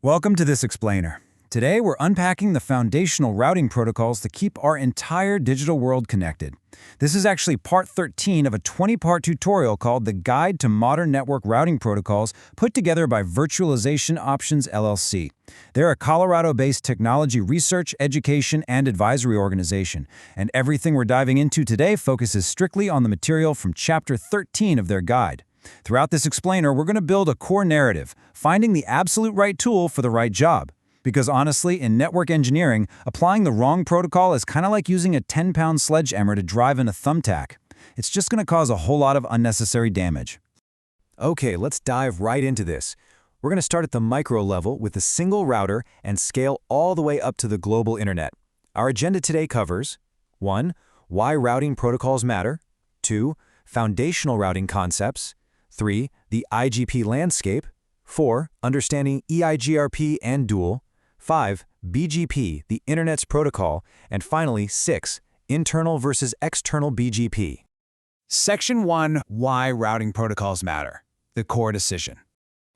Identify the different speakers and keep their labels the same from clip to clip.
Speaker 1: Welcome to this explainer. Today we're unpacking the foundational routing protocols that keep our entire digital world connected. This is actually part 13 of a 20-part tutorial called The Guide to Modern Network Routing Protocols put together by Virtualization Options LLC. They're a Colorado-based technology research, education, and advisory organization, and everything we're diving into today focuses strictly on the material from Chapter 13 of their guide. Throughout this explainer, we're going to build a core narrative, finding the absolute right tool for the right job. Because honestly, in network engineering, applying the wrong protocol is kind of like using a 10-pound sledgehammer to drive in a thumbtack. It's just going to cause a whole lot of unnecessary damage. Okay, let's dive right into this. We're going to start at the micro level with a single router and scale all the way up to the global internet. Our agenda today covers 1. Why routing protocols matter. 2. Foundational routing concepts. 3. The IGP landscape. 4. Understanding eIGRP and dual. 5. BGP, the Internet's protocol. And finally, 6. Internal versus external BGP. Section 1. Why routing protocols matter. The core decision.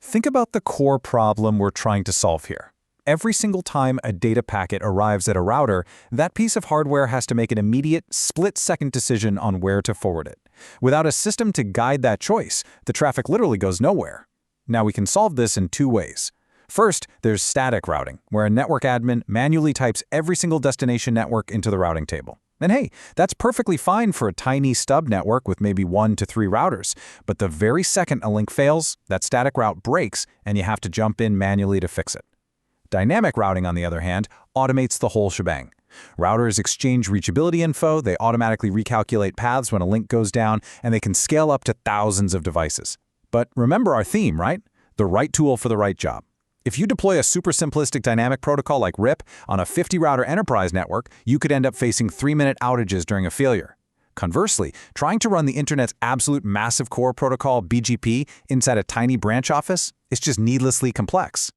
Speaker 2: Think about the core problem we're trying to solve here. Every single time a data packet arrives at a router, that piece of hardware has to make an immediate, split-second decision on where to forward it. Without a system to guide that choice, the traffic literally goes nowhere. Now we can solve this in two ways. First, there's static routing, where a network admin manually types every single destination network into the routing table. And hey, that's perfectly fine for a tiny stub network with maybe 1 to 3 routers. But the very second a link fails, that static route breaks, and you have to jump in manually to fix it. Dynamic routing, on the other hand, automates the whole shebang. Routers exchange reachability info, they automatically recalculate paths when a link goes down, and they can scale up to thousands of devices. But remember our theme, right? The right tool for the right job. If you deploy a super simplistic dynamic protocol like RIP on a 50-router enterprise network, you could end up facing 3-minute outages during a failure. Conversely, trying to run the internet's absolute massive core protocol, BGP, inside a tiny branch office is just needlessly complex.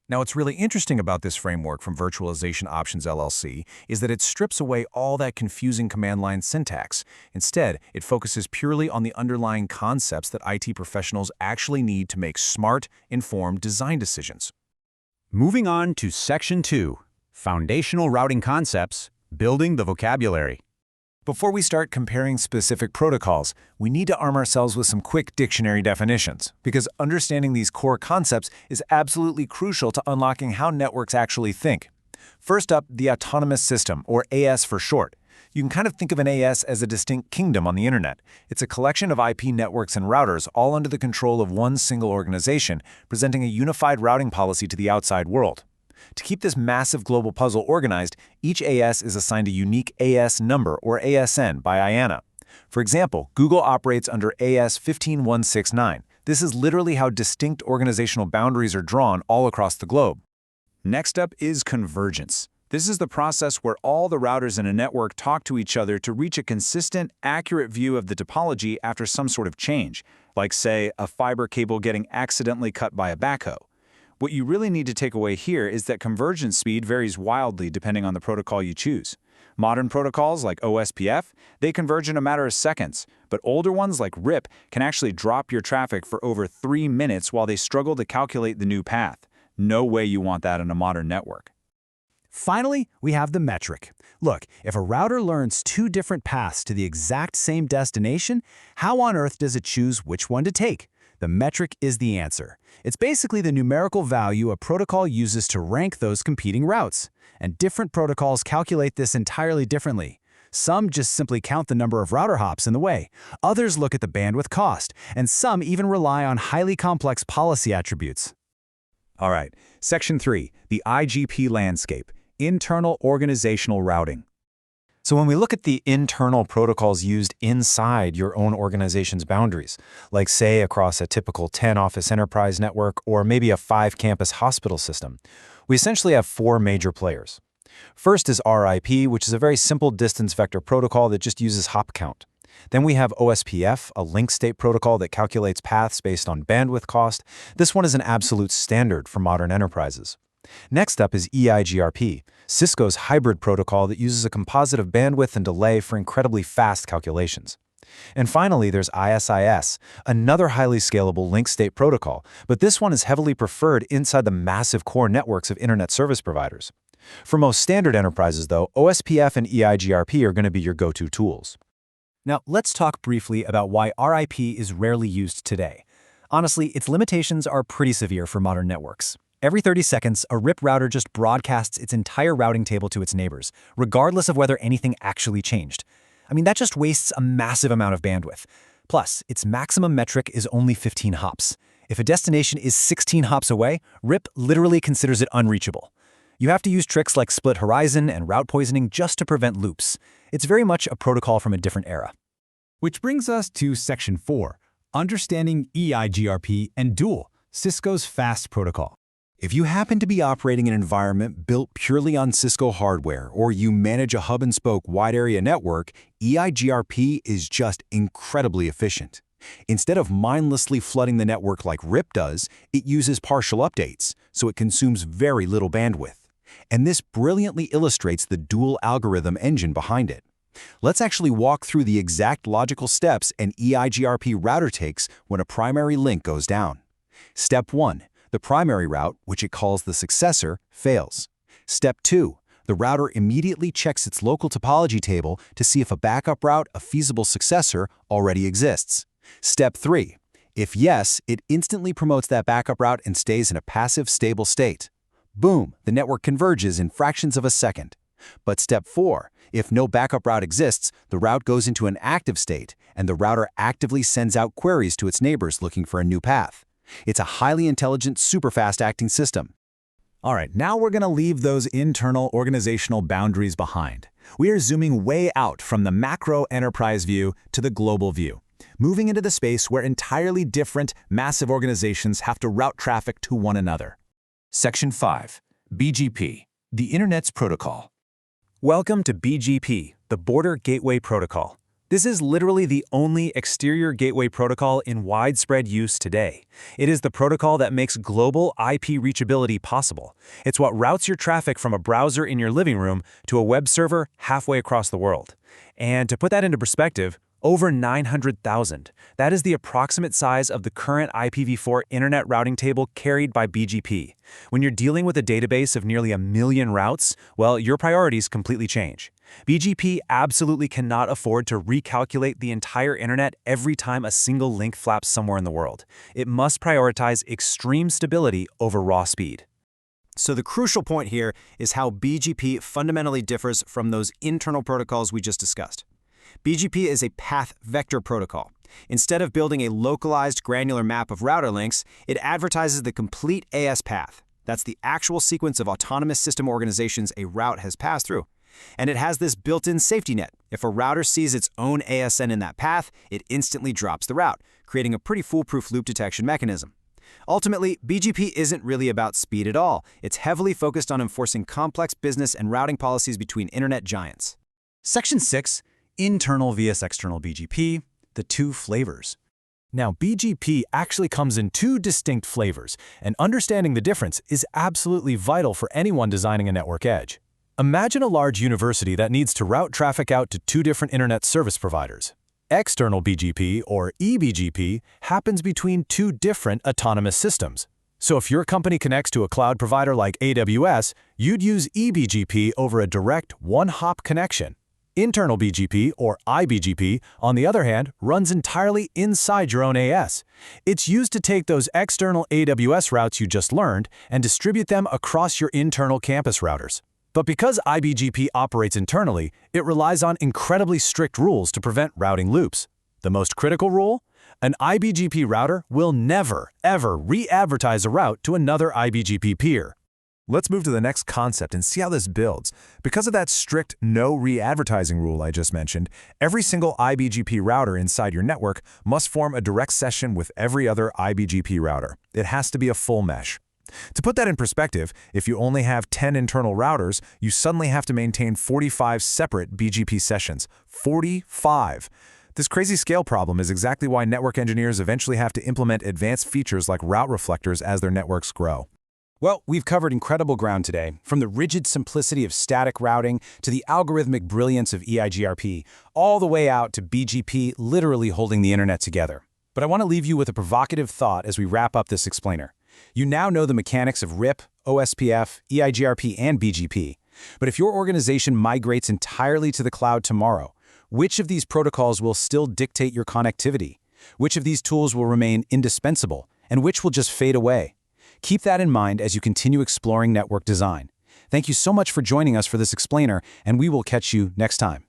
Speaker 1: Now, what's really interesting about this framework from Virtualization Options LLC is that it strips away all that confusing command line syntax. Instead, it focuses purely on the underlying concepts that IT professionals actually need to make smart, informed design decisions. Moving on to Section 2, Foundational Routing Concepts, Building the Vocabulary. Before we start comparing specific protocols, we need to arm ourselves with some quick dictionary definitions, because understanding these core concepts is absolutely crucial to unlocking how networks actually think. First up, the autonomous system, or AS for short. You can kind of think of an AS as a distinct kingdom on the internet. It's a collection of IP networks and routers, all under the control of one single organization, presenting a unified routing policy to the outside world. To keep this massive global puzzle organized, each AS is assigned a unique AS number, or ASN, by IANA. For example, Google operates under AS 15169. This is literally how distinct organizational boundaries are drawn all across the globe. Next up is convergence. This is the process where all the routers in a network talk to each other to reach a consistent, accurate view of the topology after some sort of change, like, say, a fiber cable getting accidentally cut by a backhoe. What you really need to take away here is that convergence speed varies wildly depending on the protocol you choose. Modern protocols like OSPF, they converge in a matter of seconds, but older ones like RIP can actually drop your traffic for over 3 minutes while they struggle to calculate the new path. No way you want that in a modern network. Finally, we have the metric. Look, if a router learns 2 different paths to the exact same destination, how on earth does it choose which one to take? The metric is the answer. It's basically the numerical value a protocol uses to rank those competing routes. And different protocols calculate this entirely differently. Some just simply count the number of router hops in the way. Others look at the bandwidth cost. And some even rely on highly complex policy attributes. All right, Section 3, the IGP landscape, internal organizational routing. So when we look at the internal protocols used inside your own organization's boundaries, like say across a typical 10-office enterprise network or maybe a 5-campus hospital system, we essentially have 4 major players. First is RIP, which is a very simple distance vector protocol that just uses hop count. Then we have OSPF, a link state protocol that calculates paths based on bandwidth cost. This one is an absolute standard for modern enterprises. Next up is eIGRP, Cisco's hybrid protocol that uses a composite of bandwidth and delay for incredibly fast calculations.
Speaker 2: And finally, there's ISIS, another highly scalable link state protocol, but this one is heavily preferred inside the massive core networks of internet service providers. For most standard enterprises, though, OSPF and eIGRP are going to be your go-to tools.
Speaker 1: Now, let's talk briefly about why RIP is rarely used today. Honestly, its limitations are pretty severe for modern networks. Every 30 seconds, a RIP router just broadcasts its entire routing table to its neighbors, regardless of whether anything actually changed. I mean, that just wastes a massive amount of bandwidth. Plus, its maximum metric is only 15 hops. If a destination is 16 hops away, RIP literally considers it unreachable. You have to use tricks like split horizon and route poisoning just to prevent loops. It's very much a protocol from a different era.
Speaker 3: Which brings us to Section 4, Understanding eIGRP and Dual, Cisco's fast protocol.
Speaker 1: If you happen to be operating an environment built purely on Cisco hardware, or you manage a hub-and-spoke wide-area network, eIGRP is just incredibly efficient. Instead of mindlessly flooding the network like RIP does, it uses partial updates, so it consumes very little bandwidth. And this brilliantly illustrates the dual algorithm engine behind it. Let's actually walk through the exact logical steps an eIGRP router takes when a primary link goes down. Step 1. The primary route, which it calls the successor, fails. Step 2. The router immediately checks its local topology table to see if a backup route, a feasible successor, already exists. Step 3. If yes, it instantly promotes that backup route and stays in a passive, stable state. Boom, the network converges in fractions of a second. But step 4, if no backup route exists, the route goes into an active state, and the router actively sends out queries to its neighbors looking for a new path. It's a highly intelligent, super fast-acting system.
Speaker 3: All right, now we're going to leave those internal organizational boundaries behind. We are zooming way out from the macro enterprise view to the global view, moving into the space where entirely different, massive organizations have to route traffic to one another.
Speaker 1: Section 5. BGP, the Internet's protocol.
Speaker 3: Welcome to BGP, the Border Gateway Protocol. This is literally the only exterior gateway protocol in widespread use today. It is the protocol that makes global IP reachability possible. It's what routes your traffic from a browser in your living room to a web server halfway across the world. And to put that into perspective, over 900,000. That is the approximate size of the current IPv4 internet routing table carried by BGP. When you're dealing with a database of nearly 1 million routes, well, your priorities completely change. BGP absolutely cannot afford to recalculate the entire internet every time a single link flaps somewhere in the world. It must prioritize extreme stability over raw speed.
Speaker 4: So the crucial point here is how BGP fundamentally differs from those internal protocols we just discussed. BGP is a path vector protocol. Instead of building a localized granular map of router links, it advertises the complete AS path. That's the actual sequence of autonomous system organizations a route has passed through. And it has this built-in safety net. If a router sees its own ASN in that path, it instantly drops the route, creating a pretty foolproof loop detection mechanism. Ultimately, BGP isn't really about speed at all. It's heavily focused on enforcing complex business and routing policies between internet giants.
Speaker 3: Section 6. Internal vs external BGP, the two flavors. Now, BGP actually comes in two distinct flavors, and understanding the difference is absolutely vital for anyone designing a network edge. Imagine a large university that needs to route traffic out to two different internet service providers. External BGP, or eBGP, happens between two different autonomous systems. So if your company connects to a cloud provider like AWS, you'd use eBGP over a direct one-hop connection. Internal BGP, or iBGP, on the other hand, runs entirely inside your own AS. It's used to take those external AWS routes you just learned and distribute them across your internal campus routers. But because iBGP operates internally, it relies on incredibly strict rules to prevent routing loops. The most critical rule? An iBGP router will never, ever re-advertise a route to another iBGP peer.
Speaker 1: Let's move to the next concept and see how this builds. Because of that strict no re-advertising rule I just mentioned, every single iBGP router inside your network must form a direct session with every other iBGP router. It has to be a full mesh. To put that in perspective, if you only have 10 internal routers, you suddenly have to maintain 45 separate BGP sessions. 45! This crazy scale problem is exactly why network engineers eventually have to implement advanced features like route reflectors as their networks grow.
Speaker 3: Well, we've covered incredible ground today, from the rigid simplicity of static routing to the algorithmic brilliance of eIGRP, all the way out to BGP literally holding the internet together. But I want to leave you with a provocative thought as we wrap up this explainer. You now know the mechanics of RIP, OSPF, eIGRP, and BGP. But if your organization migrates entirely to the cloud tomorrow, which of these protocols will still dictate your connectivity? Which of these tools will remain indispensable, and which will just fade away? Keep that in mind as you continue exploring network design. Thank you so much for joining us for this explainer, and we will catch you next time.